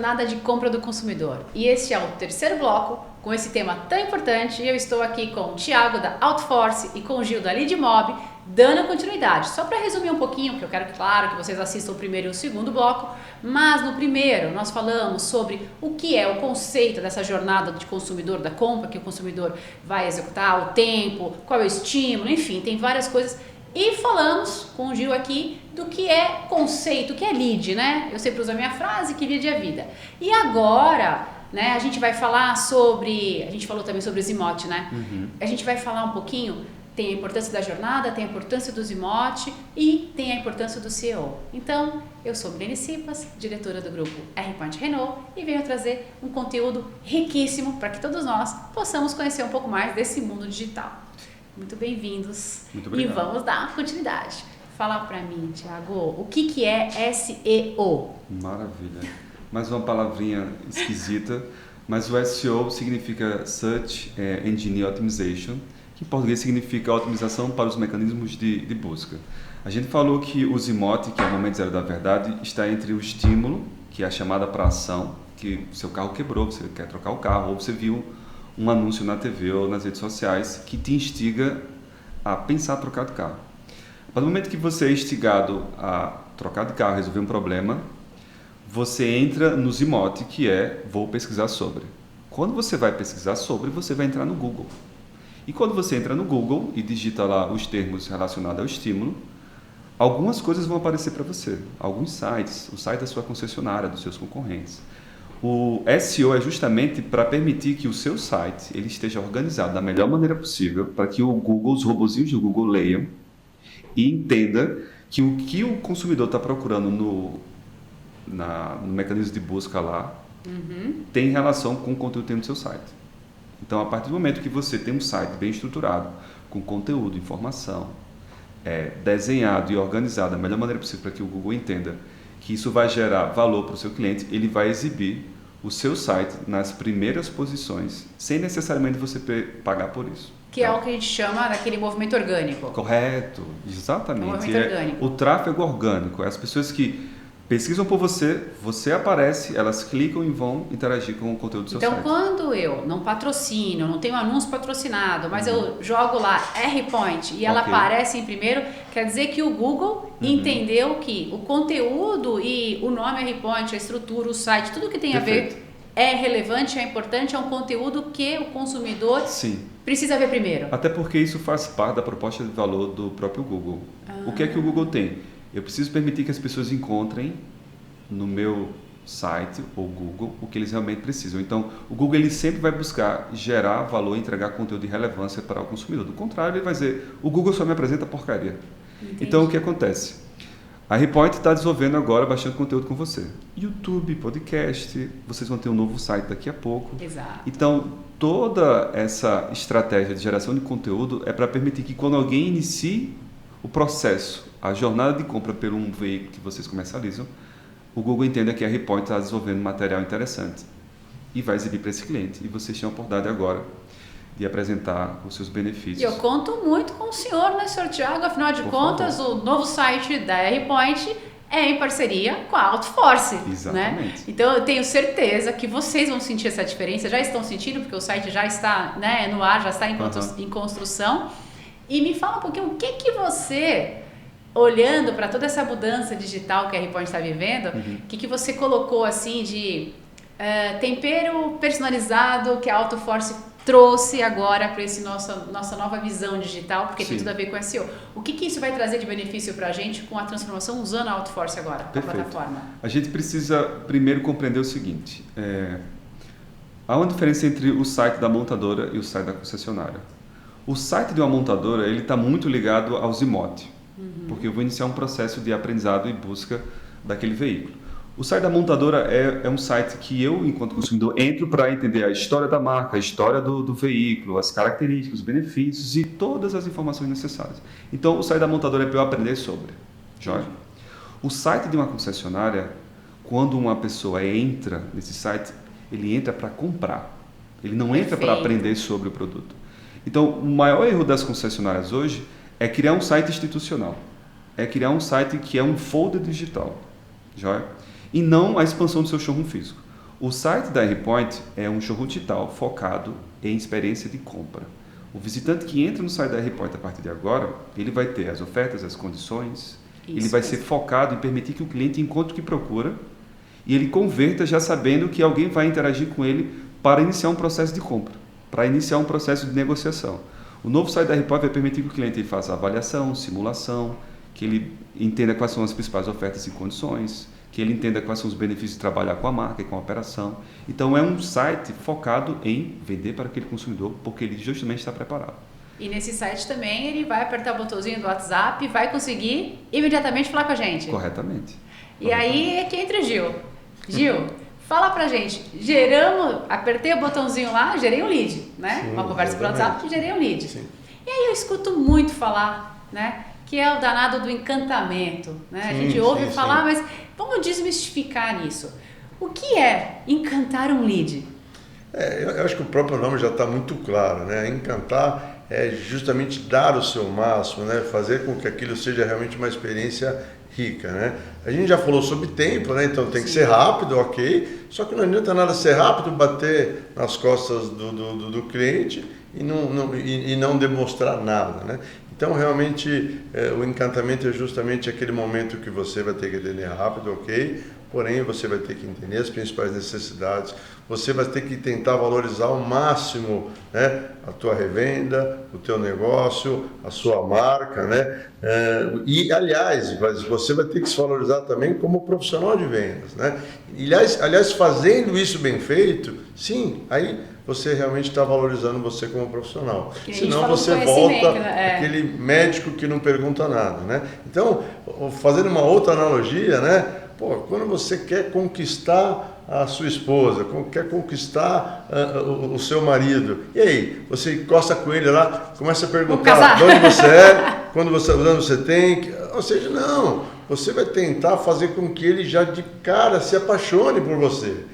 jornada de compra do consumidor. E este é o terceiro bloco com esse tema tão importante. Eu estou aqui com o Thiago da Outforce e com o Gil da Leadmob, dando continuidade. Só para resumir um pouquinho, porque eu quero, claro, que vocês assistam o primeiro e o segundo bloco, mas no primeiro nós falamos sobre o que é o conceito dessa jornada de consumidor, da compra que o consumidor vai executar, o tempo, qual é o estímulo, enfim, tem várias coisas. E falamos com o Gil aqui do que é conceito, o que é lead, né? Eu sempre uso a minha frase que lead é vida. E agora, né, a gente vai falar sobre, a gente falou também sobre os emote, né? A gente vai falar um pouquinho, tem a importância da jornada, tem a importância dos emote e tem a importância do SEO. Então, eu sou Milene Sipas, diretora do grupo R-Point Renault e venho trazer um conteúdo riquíssimo para que todos nós possamos conhecer um pouco mais desse mundo digital. Muito bem-vindos. Muito obrigado. E vamos dar continuidade. Fala para mim, Thiago, o que é SEO? Maravilha. Mais uma palavrinha esquisita, mas o SEO significa Search Engine Optimization, que em português significa otimização para os mecanismos de busca. A gente falou que os emote, que é o momento zero da verdade, está entre o estímulo, que é a chamada para ação, que seu carro quebrou, você quer trocar o carro, ou você viu um anúncio na TV ou nas redes sociais que te instiga a pensar em trocar de carro. A partir do momento que você é instigado a trocar de carro, resolver um problema, você entra nos emote, que é vou pesquisar sobre. Quando você vai pesquisar sobre, você vai entrar no Google. E quando você entra no Google e digita lá os termos relacionados ao estímulo, algumas coisas vão aparecer para você. Alguns sites, o site da sua concessionária, dos seus concorrentes. O SEO é justamente para permitir que o seu site ele esteja organizado da melhor maneira possível para que o Google, os robozinhos do Google leiam e entenda que o consumidor está procurando no mecanismo de busca lá tem relação com o conteúdo que tem no seu site. Então, a partir do momento que você tem um site bem estruturado, com conteúdo, informação, desenhado e organizado da melhor maneira possível para que o Google entenda que isso vai gerar valor para o seu cliente, ele vai exibir o seu site nas primeiras posições, sem necessariamente você pagar por isso. Que é o que a gente chama daquele movimento orgânico. Correto, exatamente. O movimento orgânico. O tráfego orgânico, as pessoas que pesquisam por você, você aparece, elas clicam e vão interagir com o conteúdo do seu site. Então, quando eu não patrocino, não tenho anúncio patrocinado, mas eu jogo lá R-Point e ela aparece em primeiro, quer dizer que o Google entendeu que o conteúdo e o nome R-Point, a estrutura, o site, tudo que tem a ver é relevante, é importante, é um conteúdo que o consumidor precisa ver primeiro. Até porque isso faz parte da proposta de valor do próprio Google. O que é que o Google tem? Eu preciso permitir que as pessoas encontrem no meu site ou Google o que eles realmente precisam. Então, o Google ele sempre vai buscar gerar valor e entregar conteúdo de relevância para o consumidor. Do contrário, ele vai dizer, o Google só me apresenta porcaria. Entendi. Então, o que acontece? A R-Point está desenvolvendo agora bastante conteúdo com você. YouTube, podcast, vocês vão ter um novo site daqui a pouco. Exato. Então, toda essa estratégia de geração de conteúdo é para permitir que quando alguém inicie o processo, a jornada de compra por um veículo que vocês comercializam, o Google entenda que a R-Point está desenvolvendo material interessante e vai exibir para esse cliente. E vocês têm a oportunidade agora de apresentar os seus benefícios. E eu conto muito com o senhor, né, Sr. Thiago? Afinal de contas, o novo site da R-Point é em parceria com a Outforce. Exatamente. Né? Então, eu tenho certeza que vocês vão sentir essa diferença. Já estão sentindo, porque o site já está, né, no ar, já está em construção. E me fala um pouquinho, o que você, olhando para toda essa mudança digital que a R-Point está vivendo, o que você colocou assim de tempero personalizado que a Outforce trouxe agora para essa nossa nova visão digital, porque tem tudo a ver com SEO. O que isso vai trazer de benefício para a gente com a transformação usando a Outforce agora, a plataforma? A gente precisa primeiro compreender o seguinte, há uma diferença entre o site da montadora e o site da concessionária. O site de uma montadora ele está muito ligado aos emote, porque eu vou iniciar um processo de aprendizado e busca daquele veículo. O site da montadora é um site que eu, enquanto consumidor, entro para entender a história da marca, a história do veículo, as características, os benefícios e todas as informações necessárias. Então, o site da montadora é para eu aprender sobre. Joia? O site de uma concessionária, quando uma pessoa entra nesse site, ele entra para comprar. Ele não entra para aprender sobre o produto. Então, o maior erro das concessionárias hoje é criar um site institucional. É criar um site que é um folder digital. Joia? E não a expansão do seu showroom físico. O site da R-Point é um showroom digital focado em experiência de compra. O visitante que entra no site da R-Point a partir de agora, ele vai ter as ofertas, as condições, ele vai ser focado em permitir que o cliente encontre o que procura e ele converta já sabendo que alguém vai interagir com ele para iniciar um processo de compra, para iniciar um processo de negociação. O novo site da R-Point vai permitir que o cliente faça avaliação, simulação, que ele entenda quais são as principais ofertas e condições, que ele entenda quais são os benefícios de trabalhar com a marca e com a operação. Então é um site focado em vender para aquele consumidor, porque ele justamente está preparado. E nesse site também ele vai apertar o botãozinho do WhatsApp e vai conseguir imediatamente falar com a gente. Corretamente. E aí é que entra o Gil. Gil, fala pra gente, apertei o botãozinho lá, gerei um lead, né? Sim, uma conversa pelo exatamente. WhatsApp, gerei um lead. Sim. E aí eu escuto muito falar, né? Que é o danado do encantamento, né? Sim, a gente ouve sim, falar, sim. mas vamos desmistificar isso. O que é encantar um lead? Eu acho que o próprio nome já está muito claro, né? Encantar é justamente dar o seu máximo, né? Fazer com que aquilo seja realmente uma experiência rica, né? A gente já falou sobre tempo, né? Então tem que ser rápido, ok? Só que não adianta nada ser rápido, bater nas costas do cliente e não demonstrar nada, né? Então, realmente, o encantamento é justamente aquele momento que você vai ter que atender rápido, ok? Porém, você vai ter que entender as principais necessidades, você vai ter que tentar valorizar ao máximo, né, a tua revenda, o teu negócio, a sua marca, né? E, aliás, você vai ter que se valorizar também como profissional de vendas, né? Aliás, fazendo isso bem feito, sim, aí você realmente está valorizando você como profissional. Senão você volta aquele médico que não pergunta nada, né? Então, fazendo uma outra analogia, né? Pô, quando você quer conquistar a sua esposa, quer conquistar o seu marido, e aí? Você encosta com ele lá, começa a perguntar de onde você é, quando você tem, ou seja, não, você vai tentar fazer com que ele já de cara se apaixone por você.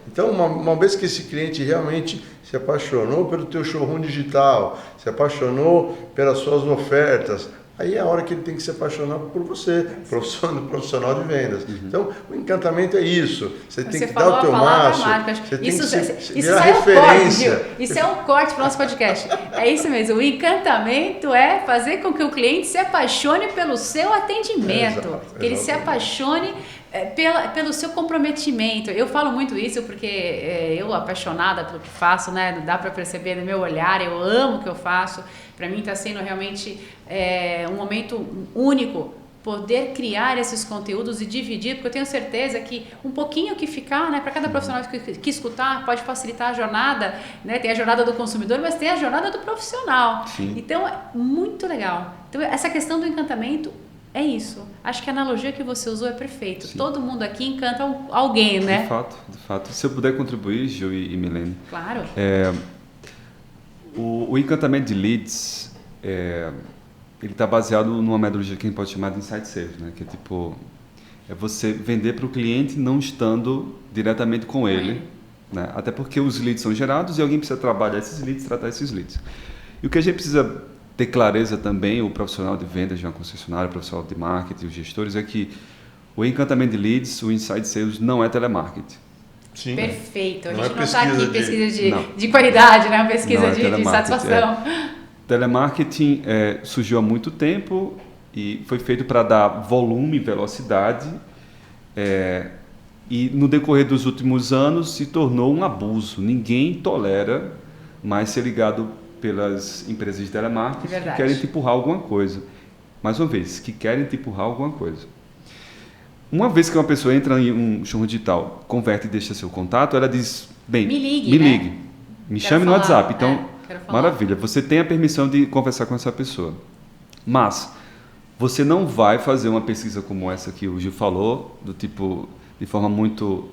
Então, uma vez que esse cliente realmente se apaixonou pelo teu showroom digital, se apaixonou pelas suas ofertas, aí é a hora que ele tem que se apaixonar por você, profissional de vendas. Então, o encantamento é isso. Você tem que dar o teu máximo, você tem que virar referência. Isso é um corte para o nosso podcast. É isso mesmo. O encantamento é fazer com que o cliente se apaixone pelo seu atendimento, que ele se apaixone pelo seu comprometimento. Eu falo muito isso porque eu, apaixonada pelo que faço, né? Dá para perceber no meu olhar, eu amo o que eu faço. Para mim está sendo realmente um momento único poder criar esses conteúdos e dividir, porque eu tenho certeza que um pouquinho que ficar, né, para cada profissional que escutar, pode facilitar a jornada, né? Tem a jornada do consumidor, mas tem a jornada do profissional. Sim. Então, é muito legal. Então, essa questão do encantamento é isso. Acho que a analogia que você usou é perfeita. Todo mundo aqui encanta alguém, né? De fato. Se eu puder contribuir, Gil e Milene. Claro. O encantamento de leads, ele está baseado numa metodologia que a gente pode chamar de Inside Sales, né? Que é tipo, você vender para o cliente não estando diretamente com ele, né? Até porque os leads são gerados e alguém precisa trabalhar esses leads, tratar esses leads. E o que a gente precisa ter clareza também, o profissional de vendas de uma concessionária, o profissional de marketing, os gestores, é que o encantamento de leads, o Inside Sales, não é telemarketing. Sim. Perfeito. A não gente é não está aqui pesquisa de qualidade, né? Pesquisa de satisfação. Telemarketing surgiu há muito tempo e foi feito para dar volume, velocidade, e no decorrer dos últimos anos se tornou um abuso. Ninguém tolera mais ser ligado pelas empresas de telemarketing que querem te empurrar alguma coisa. Mais uma vez, que querem te empurrar alguma coisa. Uma vez que uma pessoa entra em um showroom digital, converte e deixa seu contato, ela diz, bem, me ligue, me chame no WhatsApp. Então, maravilha, você tem a permissão de conversar com essa pessoa. Mas, você não vai fazer uma pesquisa como essa que o Gil falou, do tipo, de forma muito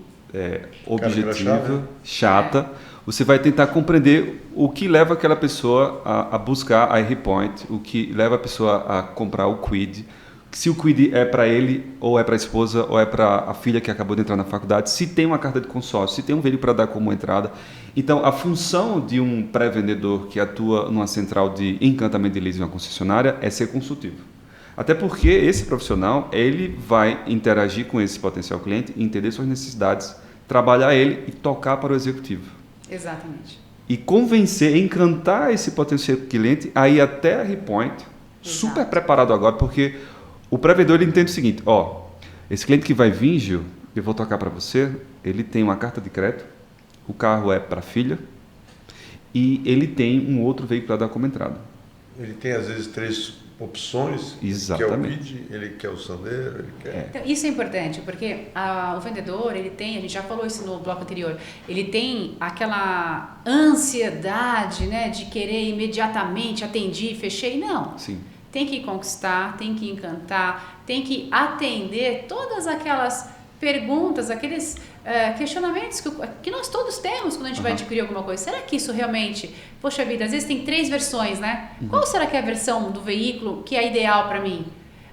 objetiva, chata. Você vai tentar compreender o que leva aquela pessoa a buscar a R-Point, o que leva a pessoa a comprar o Quid, se o Quid é para ele, ou é para a esposa, ou é para a filha que acabou de entrar na faculdade, se tem uma carta de consórcio, se tem um veículo para dar como entrada. Então, a função de um pré-vendedor que atua numa central de encantamento de leads em uma concessionária é ser consultivo. Até porque esse profissional, ele vai interagir com esse potencial cliente, entender suas necessidades, trabalhar ele e tocar para o executivo. Exatamente. E convencer, encantar esse potencial cliente a ir até a Repoint, super preparado agora, porque o pré-vendedor ele entende o seguinte, esse cliente que vai vir, Gil, eu vou tocar para você, ele tem uma carta de crédito, o carro é para a filha e ele tem um outro veículo para dar como entrada. Ele tem às vezes 3 opções. Exatamente. Ele quer o Kwid, ele quer o Sandero, ele quer... Então, isso é importante, porque o vendedor, ele tem, a gente já falou isso no bloco anterior, ele tem aquela ansiedade, né, de querer imediatamente atendi, fechei, não. Sim. Tem que conquistar, tem que encantar, tem que atender todas aquelas perguntas, aqueles questionamentos que nós todos temos quando a gente vai adquirir alguma coisa. Será que isso realmente... Poxa vida, às vezes tem 3 versões, né? Qual será que é a versão do veículo que é ideal para mim?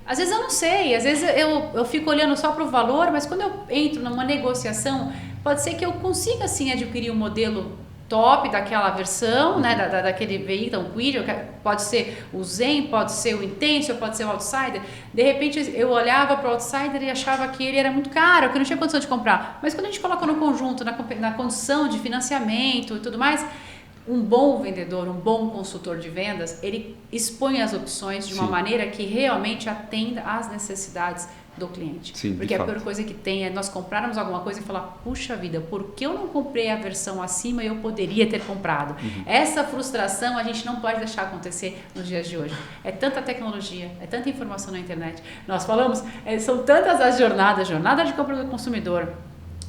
Às vezes eu não sei, às vezes eu fico olhando só para o valor, mas quando eu entro numa negociação, pode ser que eu consiga sim adquirir um modelo top daquela versão, né, daquele veículo, um Kwid, pode ser o Zen, pode ser o Intenso, pode ser o Outsider. De repente eu olhava para o Outsider e achava que ele era muito caro, que eu não tinha condição de comprar. Mas quando a gente coloca no conjunto, na condição de financiamento e tudo mais, um bom vendedor, um bom consultor de vendas, ele expõe as opções de uma maneira que realmente atenda às necessidades do cliente. Sim, porque a pior coisa que tem é nós comprarmos alguma coisa e falar, puxa vida, por que eu não comprei a versão acima e eu poderia ter comprado? Essa frustração a gente não pode deixar acontecer nos dias de hoje. É tanta tecnologia, é tanta informação na internet. Nós falamos, são tantas as jornadas, jornada de compra do consumidor,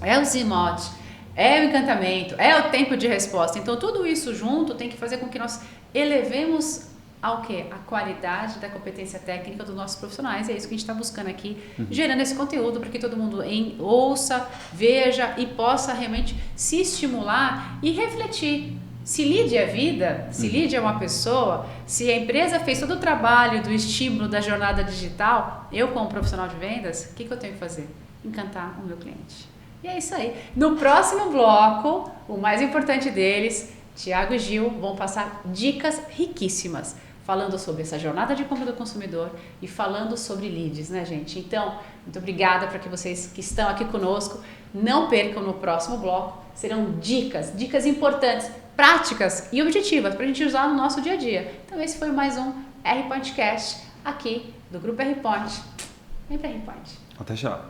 é o Zimote, é o encantamento, é o tempo de resposta. Então tudo isso junto tem que fazer com que nós elevemos ao quê? A qualidade da competência técnica dos nossos profissionais. E é isso que a gente está buscando aqui, gerando esse conteúdo para que todo mundo ouça, veja e possa realmente se estimular e refletir. Se lead é vida, se lead é uma pessoa, se a empresa fez todo o trabalho do estímulo da jornada digital, eu como profissional de vendas, o que eu tenho que fazer? Encantar o meu cliente. E é isso aí. No próximo bloco, o mais importante deles, Tiago e Gil vão passar dicas riquíssimas, falando sobre essa jornada de compra do consumidor e falando sobre leads, né, gente? Então, muito obrigada para que vocês que estão aqui conosco não percam no próximo bloco. Serão dicas importantes, práticas e objetivas para a gente usar no nosso dia a dia. Então, esse foi mais um R-Point Cast aqui do Grupo R-Point. Vem para R-Point. Até já.